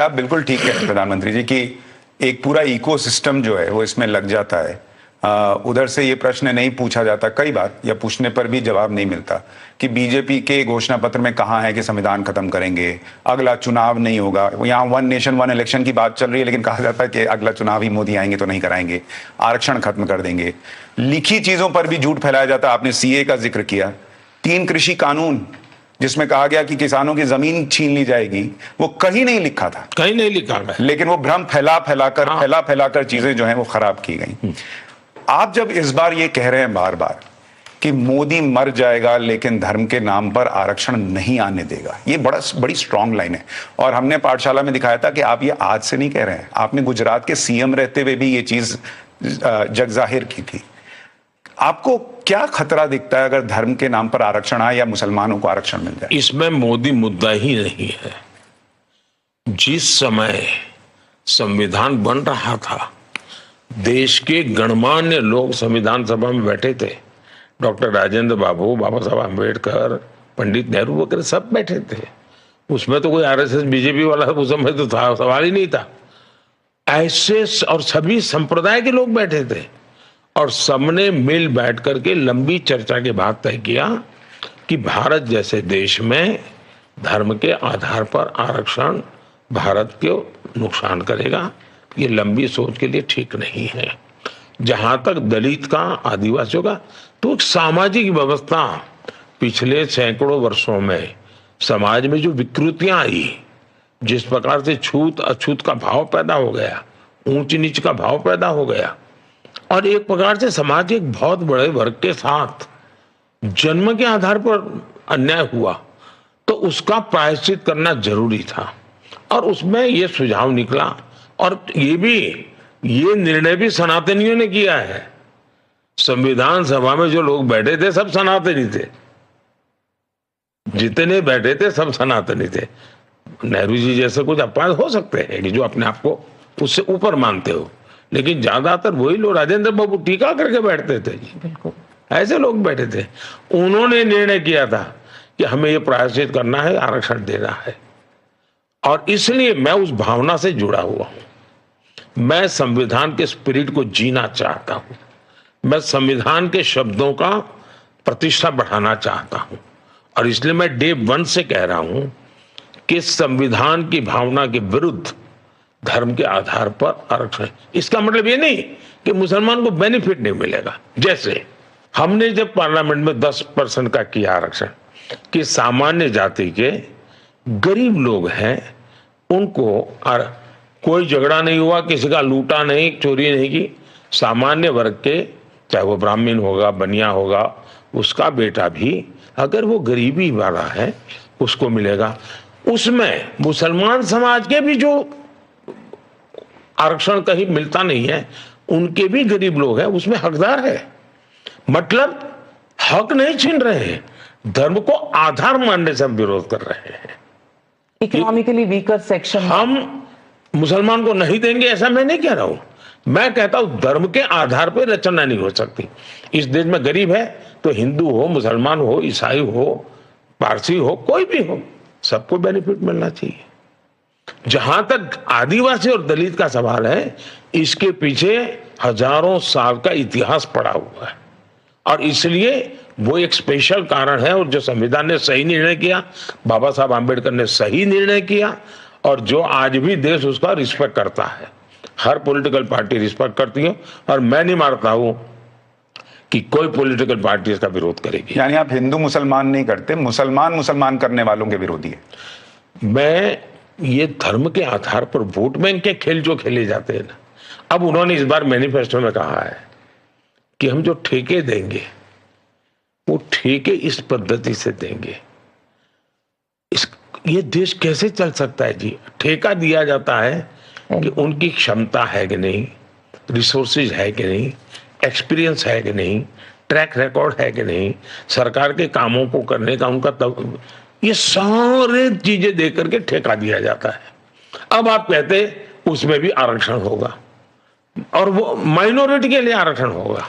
आप बिल्कुल ठीक कह रहे हैं प्रधानमंत्री जी कि एक पूरा इकोसिस्टम जो है वो इसमें लग जाता है। उधर से ये प्रश्न नहीं पूछा जाता कई बार, या पूछने पर भी जवाब नहीं मिलता कि बीजेपी के घोषणा पत्र में कहाँ है कि संविधान खत्म करेंगे, अगला चुनाव नहीं होगा। यहाँ 1 नेशन 1 इलेक्शन की बात चल रही है, लेकिन कहा जाता है कि अगला चुनाव ही मोदी आएंगे तो नहीं कराएंगे, आरक्षण खत्म कर देंगे। लिखी चीजों पर भी झूठ फैलाया जाता है। आपने सीए का जिक्र किया, 3 कृषि कानून जिसमें कहा गया कि किसानों की जमीन छीन ली जाएगी, वो कहीं नहीं लिखा था, कहीं नहीं लिखा है, लेकिन वो भ्रम फैला कर चीजें जो हैं वो खराब की गई। आप जब इस बार ये कह रहे हैं बार बार कि मोदी मर जाएगा लेकिन धर्म के नाम पर आरक्षण नहीं आने देगा, ये बड़ी स्ट्रांग लाइन है। और हमने पाठशाला में दिखाया था कि आप ये आज से नहीं कह रहे हैं, आपने गुजरात के सीएम रहते हुए भी ये चीज जग जाहिर की थी। आपको क्या खतरा दिखता है अगर धर्म के नाम पर आरक्षण आए या मुसलमानों को आरक्षण मिल जाए? इसमें मोदी मुद्दा ही नहीं है। जिस समय संविधान बन रहा था, देश के गणमान्य लोग संविधान सभा में बैठे थे, डॉक्टर राजेंद्र बाबू, बाबा साहब अम्बेडकर, पंडित नेहरू वगैरह सब बैठे थे। उसमें तो कोई आरएसएस बीजेपी वाला उस समय तो था, सवाल ही नहीं था। ऐसे और सभी संप्रदाय के लोग बैठे थे और सबने मिल बैठ करके लंबी चर्चा के बाद तय किया कि भारत जैसे देश में धर्म के आधार पर आरक्षण भारत को नुकसान करेगा, ये लंबी सोच के लिए ठीक नहीं है। जहां तक दलित का, आदिवासियों का, तो एक सामाजिक व्यवस्था पिछले सैकड़ों वर्षों में समाज में जो विकृतियां आई, जिस प्रकार से छूत अछूत का भाव पैदा हो गया, ऊंच नीच का भाव पैदा हो गया, और एक प्रकार से समाज के एक बहुत बड़े वर्ग के साथ जन्म के आधार पर अन्याय हुआ, तो उसका प्रायश्चित करना जरूरी था। और उसमें यह सुझाव निकला, और ये निर्णय भी सनातनियों ने किया है। संविधान सभा में जो लोग बैठे थे सब सनातनी थे, जितने बैठे थे सब सनातनी थे। नेहरू जी जैसे कुछ अपवाद हो सकते हैं कि जो अपने आप को उससे ऊपर मानते हो, लेकिन ज्यादातर वही लोग, राजेंद्र बाबू टीका करके बैठते थे, बिल्कुल ऐसे लोग बैठे थे। उन्होंने निर्णय किया था कि हमें ये प्रायश्चित करना है, आरक्षण देना है। और इसलिए मैं उस भावना से जुड़ा हुआ हूं। मैं संविधान के स्पिरिट को जीना चाहता हूं। मैं संविधान के शब्दों का प्रतिष्ठा बढ़ाना चाहता हूं, और इसलिए मैं डे 1 से कह रहा हूं कि संविधान की भावना के विरुद्ध धर्म के आधार पर आरक्षण। इसका मतलब ये नहीं कि मुसलमान को बेनिफिट नहीं मिलेगा। जैसे हमने जब पार्लियामेंट में 10% का किया आरक्षण, कि सामान्य जाति के गरीब लोग हैं उनको कोई झगड़ा नहीं हुआ, किसी का लूटा नहीं, चोरी नहीं की। सामान्य वर्ग के, चाहे वो ब्राह्मण होगा, बनिया होगा, उसका बेटा भी अगर वो गरीबी वाला है उसको मिलेगा। उसमें मुसलमान समाज के भी जो आरक्षण कहीं मिलता नहीं है, उनके भी गरीब लोग हैं, उसमें हकदार है। मतलब हक नहीं छीन रहे हैं, धर्म को आधार मानने से हम विरोध कर रहे हैं। इकोनॉमिकली वीकर सेक्शन हम मुसलमान को नहीं देंगे, ऐसा मैं नहीं कह रहा हूं। मैं कहता हूं धर्म के आधार पर रचना नहीं हो सकती। इस देश में गरीब है तो हिंदू हो, मुसलमान हो, ईसाई हो, पारसी हो, कोई भी हो, सबको बेनिफिट मिलना चाहिए। जहां तक आदिवासी और दलित का सवाल है, इसके पीछे हजारों साल का इतिहास पड़ा हुआ है, और इसलिए वो एक स्पेशल कारण है। और जो संविधान ने सही निर्णय किया, बाबा साहब आम्बेडकर ने सही निर्णय किया, और जो आज भी देश उसका रिस्पेक्ट करता है। हर पॉलिटिकल पार्टी रिस्पेक्ट करती है, और मैं नहीं मानता हूं कि कोई पॉलिटिकल पार्टी इसका विरोध करेगी। यानी आप हिंदू मुसलमान नहीं करते, मुसलमान करने वालों के विरोधी है। मैं ये धर्म के आधार पर वोट बैंक के खेल जो खेले जाते हैं ना, अब उन्होंने इस बार मैनिफेस्टो में कहा है कि हम जो ठेके देंगे वो ठेके इस पद्धति से देंगे। ये देश कैसे चल सकता है जी? ठेका दिया जाता है कि उनकी क्षमता है कि नहीं, रिसोर्सेज है कि नहीं, एक्सपीरियंस है कि नहीं, ट्रैक रिकॉर्ड है कि नहीं, सरकार के कामों को करने का उनका ये सारे चीजें देख करके ठेका दिया जाता है। अब आप कहते उसमें भी आरक्षण होगा, और वो माइनॉरिटी के लिए आरक्षण होगा।